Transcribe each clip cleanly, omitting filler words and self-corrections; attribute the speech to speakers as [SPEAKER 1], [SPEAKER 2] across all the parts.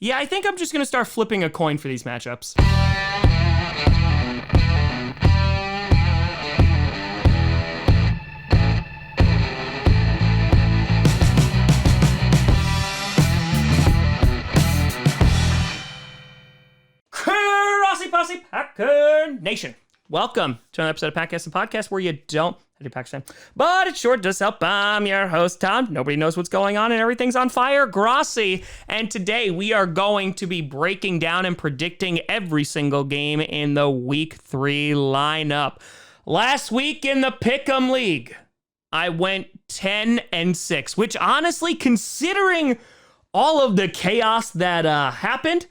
[SPEAKER 1] Yeah, I think I'm just going to start flipping a coin for these matchups. Grossi Posse Packer Nation. Welcome to another episode of Packcast, a podcast where you don't have to be Packers fan, but it sure does help. I'm your host, Tom. Nobody knows what's going on and everything's on fire. Grossi. And today we are going to be breaking down and predicting every single game in the Week 3 lineup. Last week in the Pick'em League, I went 10-6, which honestly, considering all of the chaos that happened,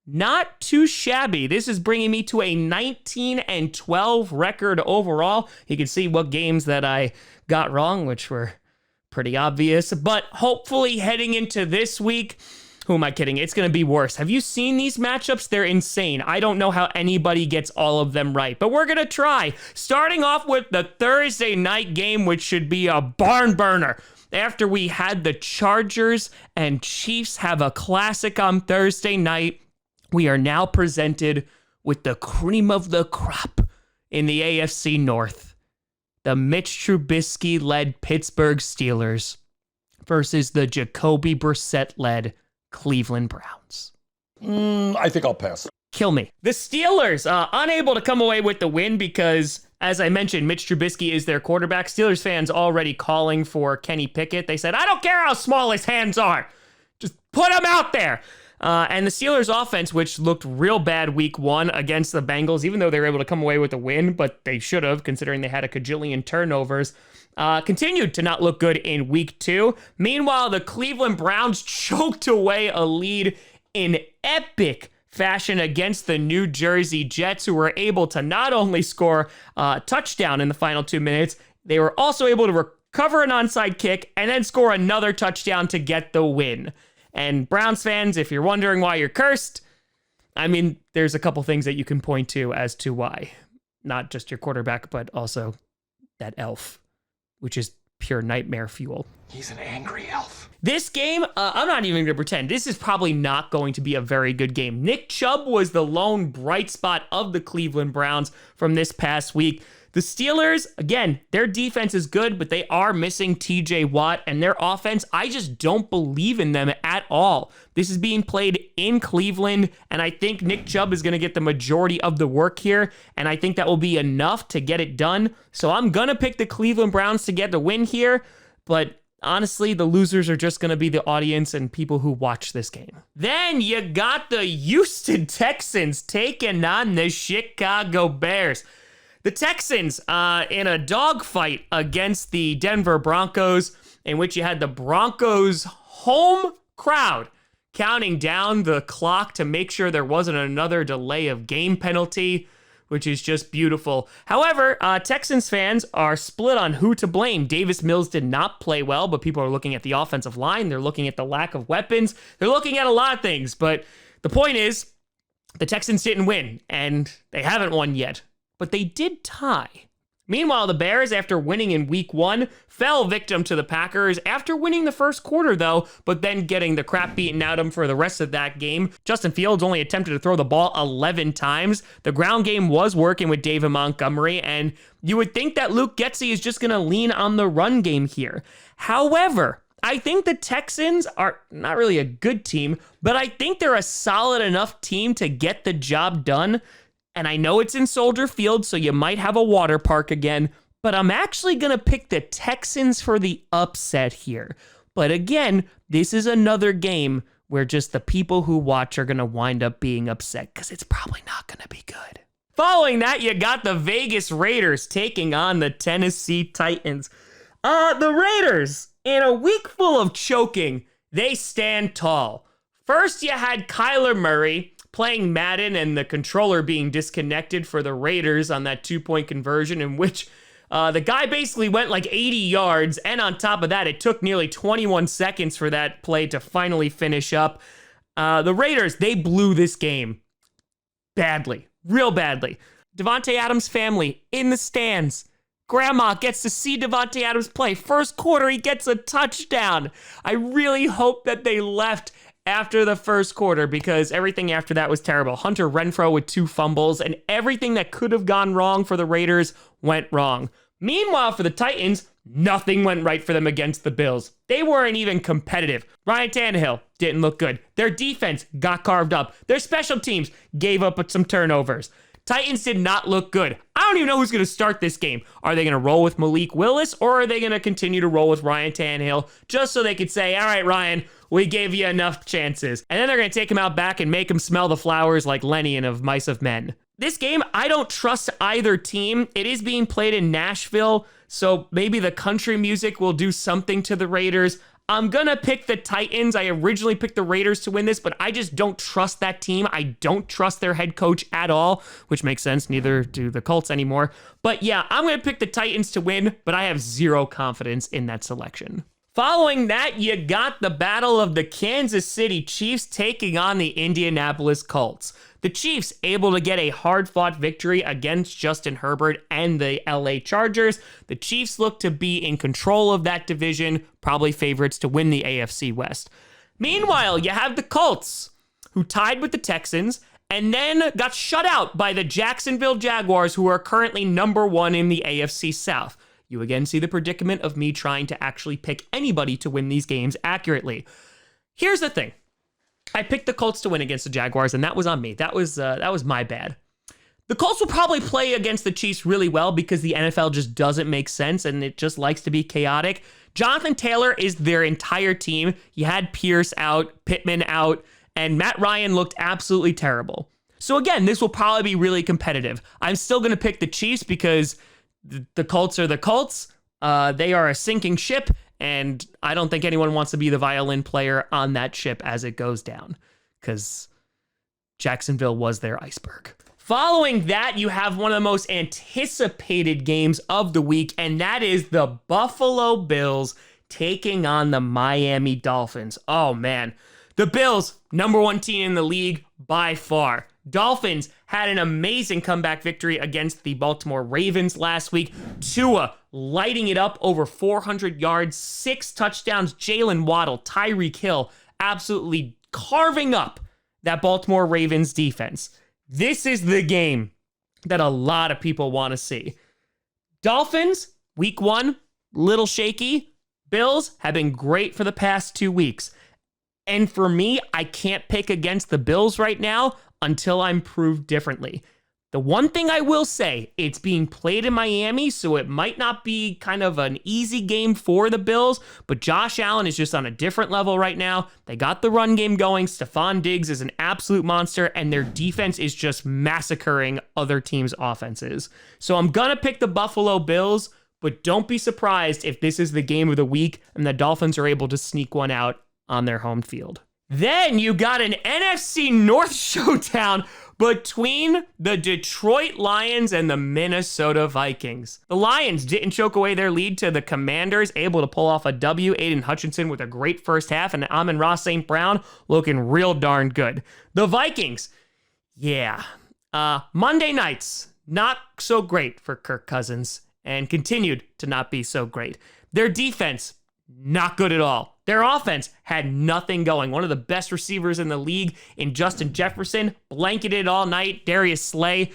[SPEAKER 1] not too shabby. This is bringing me to a 19-12 record overall. You can see what games that I got wrong, which were pretty obvious. But hopefully heading into this week, who am I kidding? It's going to be worse. Have you seen these matchups? They're insane. I don't know how anybody gets all of them right, but we're going to try. Starting off with the Thursday night game, which should be a barn burner. After we had the Chargers and Chiefs have a classic on Thursday night, we are now presented with the cream of the crop in the AFC North. The Mitch Trubisky-led Pittsburgh Steelers versus the Jacoby Brissett-led Cleveland Browns.
[SPEAKER 2] I think I'll pass.
[SPEAKER 1] Kill me. The Steelers, unable to come away with the win because, as I mentioned, Mitch Trubisky is their quarterback. Steelers fans already calling for Kenny Pickett. They said, I don't care how small his hands are. Just put him out there. And the Steelers offense, which looked real bad week 1 against the Bengals, even though they were able to come away with a win, but they should have, considering they had a cajillion turnovers, continued to not look good in week 2. Meanwhile, the Cleveland Browns choked away a lead in epic fashion against the New Jersey Jets, who were able to not only score a touchdown in the final 2 minutes, they were also able to recover an onside kick and then score another touchdown to get the win. And Browns fans, if you're wondering why you're cursed, I mean, there's a couple things that you can point to as to why. Not just your quarterback, but also that elf, which is pure nightmare fuel.
[SPEAKER 2] He's an angry elf.
[SPEAKER 1] This game, I'm not even going to pretend. This is probably not going to be a very good game. Nick Chubb was the lone bright spot of the Cleveland Browns from this past week. The Steelers, again, their defense is good, but they are missing TJ Watt, and their offense, I just don't believe in them at all. This is being played in Cleveland, and I think Nick Chubb is going to get the majority of the work here, and I think that will be enough to get it done. So I'm going to pick the Cleveland Browns to get the win here, but honestly, the losers are just going to be the audience and people who watch this game. Then you got the Houston Texans taking on the Chicago Bears. The Texans in a dogfight against the Denver Broncos, in which you had the Broncos home crowd counting down the clock to make sure there wasn't another delay of game penalty, which is just beautiful. However, Texans fans are split on who to blame. Davis Mills did not play well, but people are looking at the offensive line. They're looking at the lack of weapons. They're looking at a lot of things, but the point is, the Texans didn't win, and they haven't won yet. But they did tie. Meanwhile, the Bears, after winning in week 1, fell victim to the Packers after winning the first quarter, though, but then getting the crap beaten out of them for the rest of that game. Justin Fields only attempted to throw the ball 11 times. The ground game was working with David Montgomery, and you would think that Luke Getsy is just going to lean on the run game here. However, I think the Texans are not really a good team, but I think they're a solid enough team to get the job done. And I know it's in Soldier Field, so you might have a water park again, but I'm actually going to pick the Texans for the upset here. But again, this is another game where just the people who watch are going to wind up being upset because it's probably not going to be good. Following that, you got the Vegas Raiders taking on the Tennessee Titans. The Raiders, in a week full of choking, they stand tall. First, you had Kyler Murray playing Madden and the controller being disconnected for the Raiders on that 2-point conversion, in which the guy basically went like 80 yards, and on top of that, it took nearly 21 seconds for that play to finally finish up. The Raiders, they blew this game badly, real badly. Davante Adams' family in the stands. Grandma gets to see Davante Adams play. First quarter, he gets a touchdown. I really hope that they left after the first quarter because everything after that was terrible. Hunter Renfrow with 2 fumbles, and everything that could have gone wrong for the Raiders went wrong. Meanwhile, for the Titans, nothing went right for them against the Bills. They weren't even competitive. Ryan Tannehill didn't look good. Their defense got carved up. Their special teams gave up some turnovers. Titans did not look good. I don't even know who's going to start this game. Are they going to roll with Malik Willis, or are they going to continue to roll with Ryan Tannehill just so they could say, all right, Ryan, we gave you enough chances. And then they're going to take him out back and make him smell the flowers like Lenny in Of Mice of Men. This game, I don't trust either team. It is being played in Nashville, so maybe the country music will do something to the Raiders. I'm going to pick the Titans. I originally picked the Raiders to win this, but I just don't trust that team. I don't trust their head coach at all, which makes sense. Neither do the Colts anymore. But yeah, I'm going to pick the Titans to win, but I have zero confidence in that selection. Following that, you got the battle of the Kansas City Chiefs taking on the Indianapolis Colts. The Chiefs able to get a hard-fought victory against Justin Herbert and the LA Chargers. The Chiefs look to be in control of that division, probably favorites to win the AFC West. Meanwhile, you have the Colts, who tied with the Texans and then got shut out by the Jacksonville Jaguars, who are currently number 1 in the AFC South. You again see the predicament of me trying to actually pick anybody to win these games accurately. Here's the thing. I picked the Colts to win against the Jaguars, and that was on me. That was my bad. The Colts will probably play against the Chiefs really well because the NFL just doesn't make sense, and it just likes to be chaotic. Jonathan Taylor is their entire team. You had Pierce out, Pittman out, and Matt Ryan looked absolutely terrible. So again, this will probably be really competitive. I'm still going to pick the Chiefs because the Colts are the Colts. They are a sinking ship, and I don't think anyone wants to be the violin player on that ship as it goes down, because Jacksonville was their iceberg. Following that, you have one of the most anticipated games of the week, and that is the Buffalo Bills taking on the Miami Dolphins. Oh, man. The Bills, number 1 team in the league by far. Dolphins had an amazing comeback victory against the Baltimore Ravens last week. Tua lighting it up, over 400 yards, 6 touchdowns. Jalen Waddle, Tyreek Hill, absolutely carving up that Baltimore Ravens defense. This is the game that a lot of people want to see. Dolphins, week 1, little shaky. Bills have been great for the past 2 weeks. And for me, I can't pick against the Bills right now until I'm proved differently. The one thing I will say, it's being played in Miami, so it might not be kind of an easy game for the Bills, but Josh Allen is just on a different level right now. They got the run game going. Stephon Diggs is an absolute monster, and their defense is just massacring other teams' offenses. So I'm going to pick the Buffalo Bills, but don't be surprised if this is the game of the week and the Dolphins are able to sneak one out on their home field. Then you got an NFC North showdown between the Detroit Lions and the Minnesota Vikings. The Lions didn't choke away their lead to the Commanders, able to pull off a W. Aiden Hutchinson with a great first half, and Amon-Ra St. Brown looking real darn good. The Vikings, Monday nights, not so great for Kirk Cousins, and continued to not be so great. Their defense, not good at all. Their offense had nothing going. One of the best receivers in the league in Justin Jefferson, blanketed all night. Darius Slay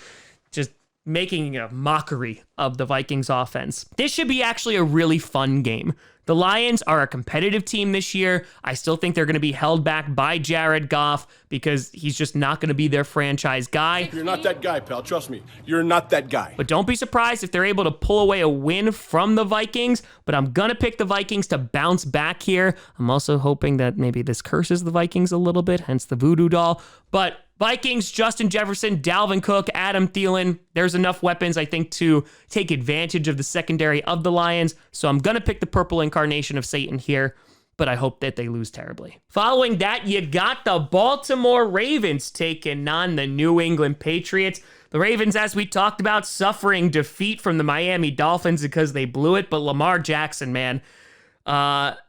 [SPEAKER 1] just making a mockery of the Vikings offense. This should be actually a really fun game. The Lions are a competitive team this year. I still think they're going to be held back by Jared Goff because he's just not going to be their franchise guy.
[SPEAKER 2] You're not that guy, pal. Trust me. You're not that guy.
[SPEAKER 1] But don't be surprised if they're able to pull away a win from the Vikings. But I'm going to pick the Vikings to bounce back here. I'm also hoping that maybe this curses the Vikings a little bit, hence the voodoo doll. But Vikings, Justin Jefferson, Dalvin Cook, Adam Thielen. There's enough weapons, I think, to take advantage of the secondary of the Lions. So I'm going to pick the purple incarnation of Satan here, but I hope that they lose terribly. Following that, you got the Baltimore Ravens taking on the New England Patriots. The Ravens, as we talked about, suffering defeat from the Miami Dolphins because they blew it, but Lamar Jackson, man,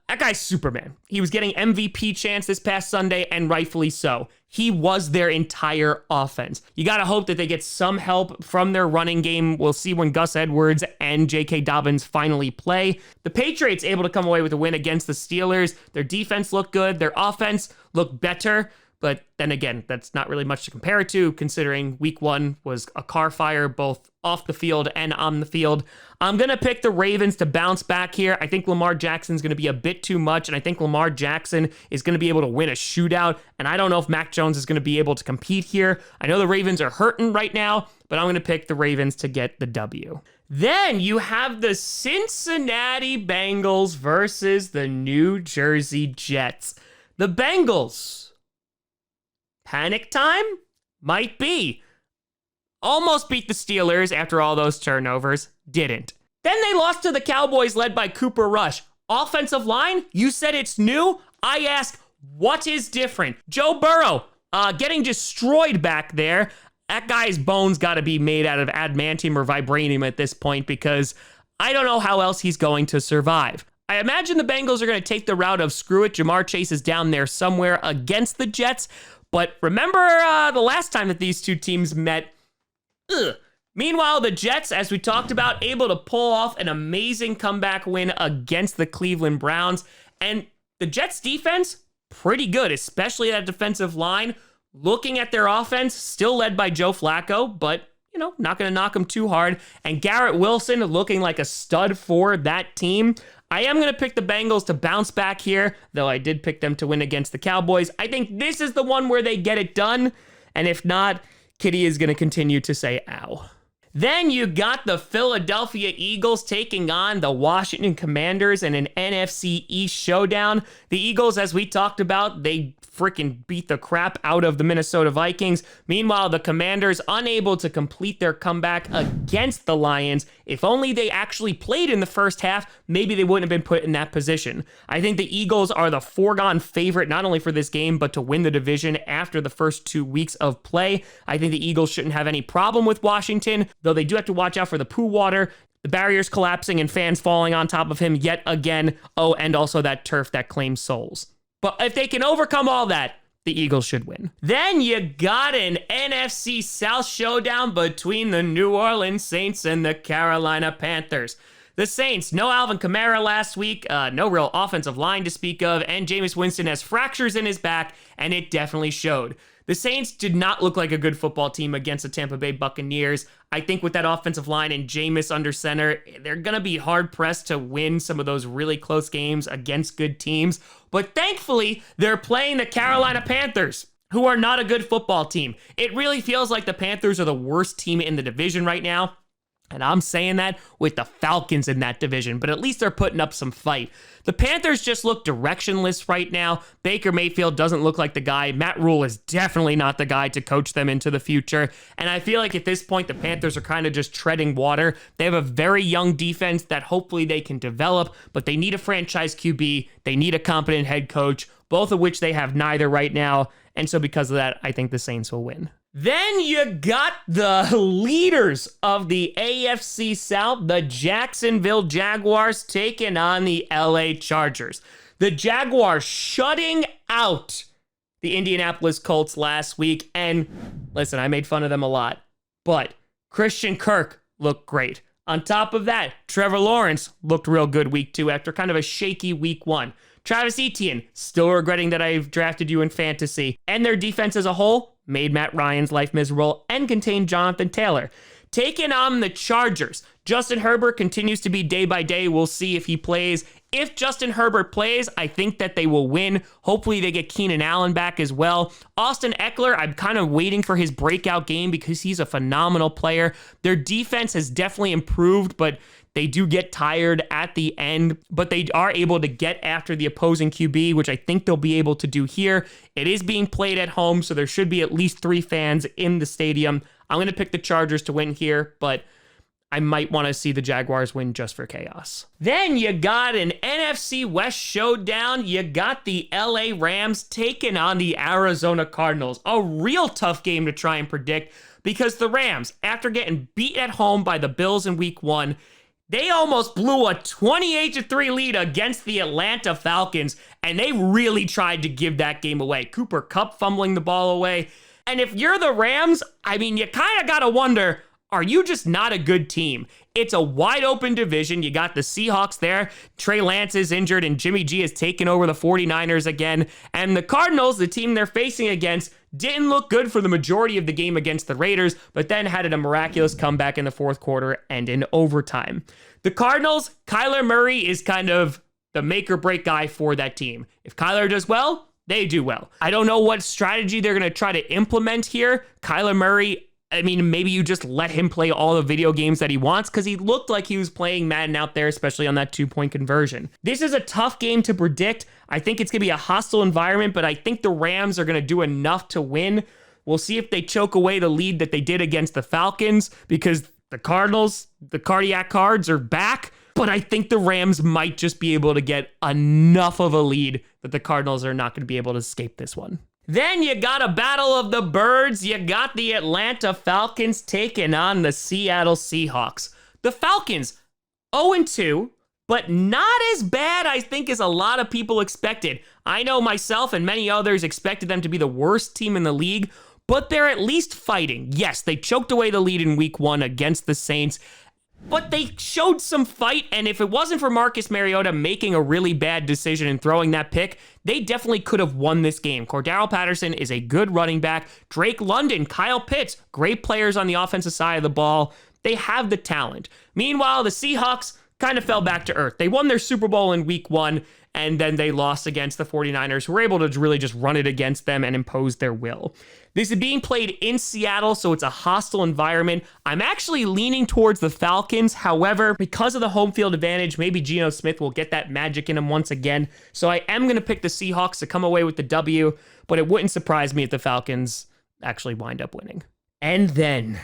[SPEAKER 1] That guy's Superman. He was getting MVP chance this past Sunday, and rightfully so. He was their entire offense. You got to hope that they get some help from their running game. We'll see when Gus Edwards and J.K. Dobbins finally play. The Patriots able to come away with a win against the Steelers. Their defense looked good. Their offense looked better. But then again, that's not really much to compare it to, considering week 1 was a car fire, both off the field and on the field. I'm going to pick the Ravens to bounce back here. I think Lamar Jackson's going to be a bit too much, and I think Lamar Jackson is going to be able to win a shootout, and I don't know if Mac Jones is going to be able to compete here. I know the Ravens are hurting right now, but I'm going to pick the Ravens to get the W. Then you have the Cincinnati Bengals versus the New Jersey Jets. The Bengals. Panic time? Might be. Almost beat the Steelers after all those turnovers. Didn't. Then they lost to the Cowboys led by Cooper Rush. Offensive line? You said it's new? I ask, what is different? Joe Burrow, getting destroyed back there. That guy's bones got to be made out of adamantium or vibranium at this point because I don't know how else he's going to survive. I imagine the Bengals are going to take the route of screw it. Jamar Chase is down there somewhere against the Jets. But remember the last time that these two teams met? Meanwhile, the Jets, as we talked about, able to pull off an amazing comeback win against the Cleveland Browns. And the Jets defense, pretty good, especially that defensive line. Looking at their offense, still led by Joe Flacco, but, not going to knock them too hard. And Garrett Wilson looking like a stud for that team. I am going to pick the Bengals to bounce back here, though I did pick them to win against the Cowboys. I think this is the one where they get it done, and if not, Kitty is going to continue to say ow. Then you got the Philadelphia Eagles taking on the Washington Commanders in an NFC East showdown. The Eagles, as we talked about, they freaking beat the crap out of the Minnesota Vikings. Meanwhile, the Commanders unable to complete their comeback against the Lions. If only they actually played in the first half, maybe they wouldn't have been put in that position. I think the Eagles are the foregone favorite, not only for this game, but to win the division after the first 2 weeks of play. I think the Eagles shouldn't have any problem with Washington, though they do have to watch out for the poo water, the barriers collapsing and fans falling on top of him yet again. Oh, and also that turf that claims souls. But if they can overcome all that, the Eagles should win. Then you got an NFC South showdown between the New Orleans Saints and the Carolina Panthers. The Saints, no Alvin Kamara last week, no real offensive line to speak of, and Jameis Winston has fractures in his back, and it definitely showed. The Saints did not look like a good football team against the Tampa Bay Buccaneers. I think with that offensive line and Jameis under center, they're going to be hard-pressed to win some of those really close games against good teams. But thankfully, they're playing the Carolina Panthers, who are not a good football team. It really feels like the Panthers are the worst team in the division right now. And I'm saying that with the Falcons in that division, but at least they're putting up some fight. The Panthers just look directionless right now. Baker Mayfield doesn't look like the guy. Matt Rule is definitely not the guy to coach them into the future. And I feel like at this point, the Panthers are kind of just treading water. They have a very young defense that hopefully they can develop, but they need a franchise QB. They need a competent head coach, both of which they have neither right now. And so because of that, I think the Saints will win. Then you got the leaders of the AFC South, the Jacksonville Jaguars, taking on the LA Chargers. The Jaguars shutting out the Indianapolis Colts last week. And listen, I made fun of them a lot, but Christian Kirk looked great. On top of that, Trevor Lawrence looked real good week 2 after kind of a shaky week 1. Travis Etienne, still regretting that I've drafted you in fantasy. And their defense as a whole made Matt Ryan's life miserable and contained Jonathan Taylor. Taking on the Chargers, Justin Herbert continues to be day by day. We'll see if he plays. If Justin Herbert plays, I think that they will win. Hopefully they get Keenan Allen back as well. Austin Eckler, I'm kind of waiting for his breakout game because he's a phenomenal player. Their defense has definitely improved, but they do get tired at the end, but they are able to get after the opposing QB, which I think they'll be able to do here. It is being played at home, so there should be at least 3 fans in the stadium. I'm going to pick the Chargers to win here, but I might want to see the Jaguars win just for chaos. Then you got an NFC West showdown. You got the LA Rams taking on the Arizona Cardinals. A real tough game to try and predict because the Rams, after getting beat at home by the Bills in week 1, They almost blew a 28-3 lead against the Atlanta Falcons, and they really tried to give that game away. Cooper Kupp fumbling the ball away. And if you're the Rams, I mean, you kind of got to wonder, are you just not a good team? It's a wide open division. You got the Seahawks there. Trey Lance is injured, and Jimmy G has taken over the 49ers again. And the Cardinals, the team they're facing against, didn't look good for the majority of the game against the Raiders, but then had a miraculous comeback in the fourth quarter and in overtime. The Cardinals, Kyler Murray is kind of the make or break guy for that team. If Kyler does well, they do well. I don't know what strategy they're going to try to implement here. Kyler Murray, I mean, maybe you just let him play all the video games that he wants, because he looked like he was playing Madden out there, especially on that 2-point conversion. This is a tough game to predict. I think it's going to be a hostile environment, but I think the Rams are going to do enough to win. We'll see if they choke away the lead that they did against the Falcons, because the Cardinals, the cardiac cards, are back. But I think the Rams might just be able to get enough of a lead that the Cardinals are not going to be able to escape this one. Then you got a battle of the birds. You got the Atlanta Falcons taking on the Seattle Seahawks. The Falcons, 0-2, but not as bad, I think, as a lot of people expected. I know myself and many others expected them to be the worst team in the league, but they're at least fighting. Yes, they choked away the lead in week 1 against the Saints, but they showed some fight, and if it wasn't for Marcus Mariota making a really bad decision and throwing that pick, they definitely could have won this game. Cordarrelle Patterson is a good running back. Drake London, Kyle Pitts, great players on the offensive side of the ball. They have the talent. Meanwhile, the Seahawks kind of fell back to earth. They won their Super Bowl in week 1, and then they lost against the 49ers, who were able to really just run it against them and impose their will. This is being played in Seattle, so it's a hostile environment. I'm actually leaning towards the Falcons. However, because of the home field advantage, maybe Geno Smith will get that magic in him once again. So I am going to pick the Seahawks to come away with the W, but it wouldn't surprise me if the Falcons actually wind up winning. And then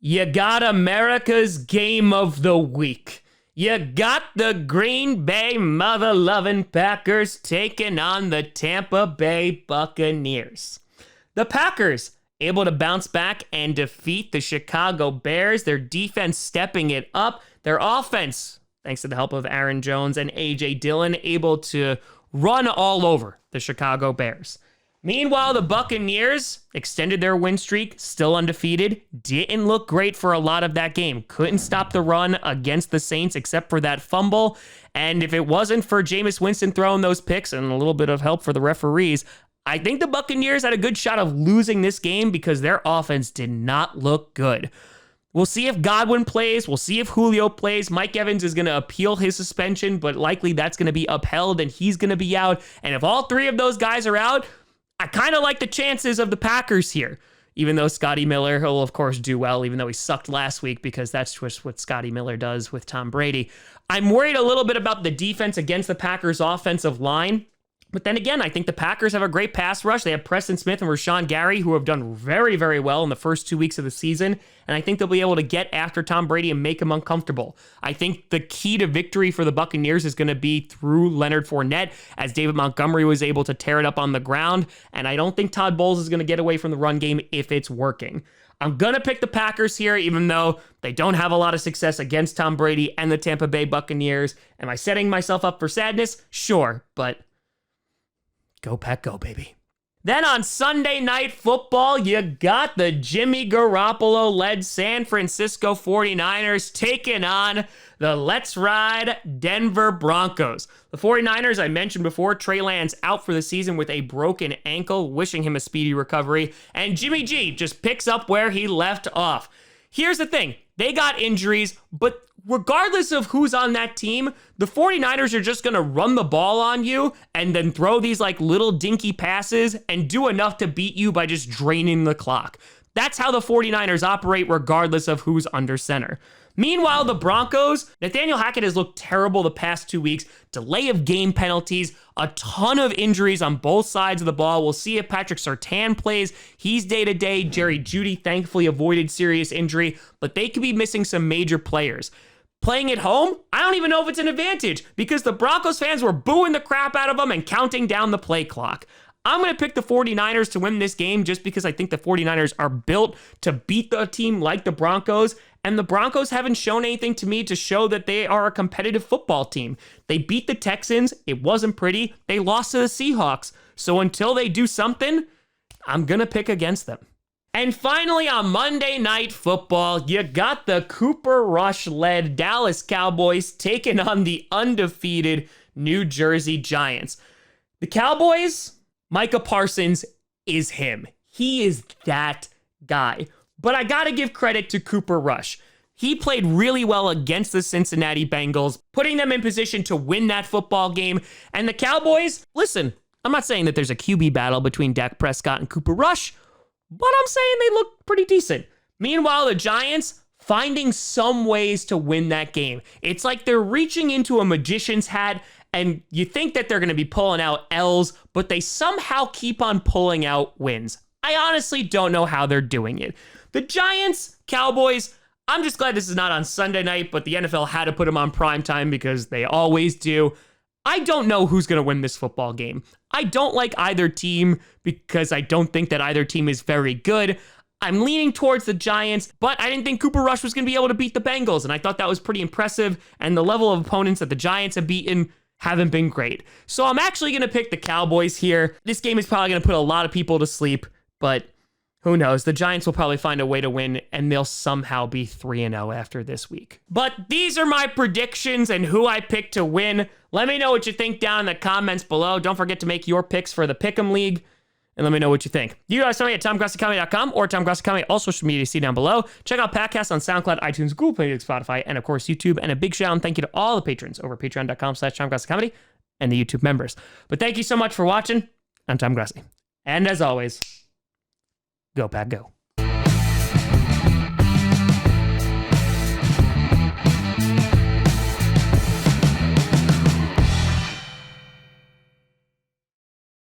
[SPEAKER 1] you got America's game of the week. You got the Green Bay mother-loving Packers taking on the Tampa Bay Buccaneers. The Packers able to bounce back and defeat the Chicago Bears. Their defense stepping it up. Their offense, thanks to the help of Aaron Jones and A.J. Dillon, able to run all over the Chicago Bears. Meanwhile, the Buccaneers extended their win streak, still undefeated. Didn't look great for a lot of that game. Couldn't stop the run against the Saints except for that fumble. And if it wasn't for Jameis Winston throwing those picks and a little bit of help for the referees, I think the Buccaneers had a good shot of losing this game because their offense did not look good. We'll see if Godwin plays. We'll see if Julio plays. Mike Evans is going to appeal his suspension, but likely that's going to be upheld and he's going to be out. And if all 3 of those guys are out, I kind of like the chances of the Packers here, even though Scotty Miller will, of course, do well, even though he sucked last week, because that's just what Scotty Miller does with Tom Brady. I'm worried a little bit about the defense against the Packers' offensive line. But then again, I think the Packers have a great pass rush. They have Preston Smith and Rashawn Gary, who have done very, very well in the first 2 weeks of the season. And I think they'll be able to get after Tom Brady and make him uncomfortable. I think the key to victory for the Buccaneers is going to be through Leonard Fournette, as David Montgomery was able to tear it up on the ground. And I don't think Todd Bowles is going to get away from the run game if it's working. I'm going to pick the Packers here, even though they don't have a lot of success against Tom Brady and the Tampa Bay Buccaneers. Am I setting myself up for sadness? Sure, but go Pack, go, baby. Then on Sunday Night Football, you got the Jimmy Garoppolo-led San Francisco 49ers taking on the Let's Ride Denver Broncos. The 49ers, I mentioned before, Trey Lance out for the season with a broken ankle, wishing him a speedy recovery, and Jimmy G just picks up where he left off. Here's the thing, they got injuries, but regardless of who's on that team, the 49ers are just going to run the ball on you and then throw these like little dinky passes and do enough to beat you by just draining the clock. That's how the 49ers operate regardless of who's under center. Meanwhile, the Broncos, Nathaniel Hackett has looked terrible the past 2 weeks. Delay of game penalties, a ton of injuries on both sides of the ball. We'll see if Patrick Surtain plays. He's day-to-day. Jerry Jeudy thankfully avoided serious injury, but they could be missing some major players. Playing at home, I don't even know if it's an advantage because the Broncos fans were booing the crap out of them and counting down the play clock. I'm going to pick the 49ers to win this game just because I think the 49ers are built to beat a team like the Broncos, and the Broncos haven't shown anything to me to show that they are a competitive football team. They beat the Texans. It wasn't pretty. They lost to the Seahawks. So until they do something, I'm going to pick against them. And finally, on Monday Night Football, you got the Cooper Rush-led Dallas Cowboys taking on the undefeated New Jersey Giants. The Cowboys, Micah Parsons is him. He is that guy. But I got to give credit to Cooper Rush. He played really well against the Cincinnati Bengals, putting them in position to win that football game. And the Cowboys, listen, I'm not saying that there's a QB battle between Dak Prescott and Cooper Rush, but I'm saying they look pretty decent. Meanwhile, the Giants finding some ways to win that game. It's like they're reaching into a magician's hat, and you think that they're going to be pulling out L's, but they somehow keep on pulling out wins. I honestly don't know how they're doing it. The Giants, Cowboys, I'm just glad this is not on Sunday night, but the NFL had to put them on primetime because they always do. I don't know who's going to win this football game. I don't like either team because I don't think that either team is very good. I'm leaning towards the Giants, but I didn't think Cooper Rush was going to be able to beat the Bengals, and I thought that was pretty impressive, and the level of opponents that the Giants have beaten haven't been great. So I'm actually going to pick the Cowboys here. This game is probably going to put a lot of people to sleep, but who knows? The Giants will probably find a way to win, and they'll somehow be 3-0 after this week. But these are my predictions and who I picked to win. Let me know what you think down in the comments below. Don't forget to make your picks for the Pick'em League, and let me know what you think. You guys find me at TomGrossiComedy.com or TomGrossiComedy, all social media you see down below. Check out podcasts on SoundCloud, iTunes, Google Play, Spotify, and of course YouTube. And a big shout out and thank you to all the patrons over at patreon.com/TomGrossiComedy and the YouTube members. But thank you so much for watching. I'm Tom Grossi. And as always, go Pack Go.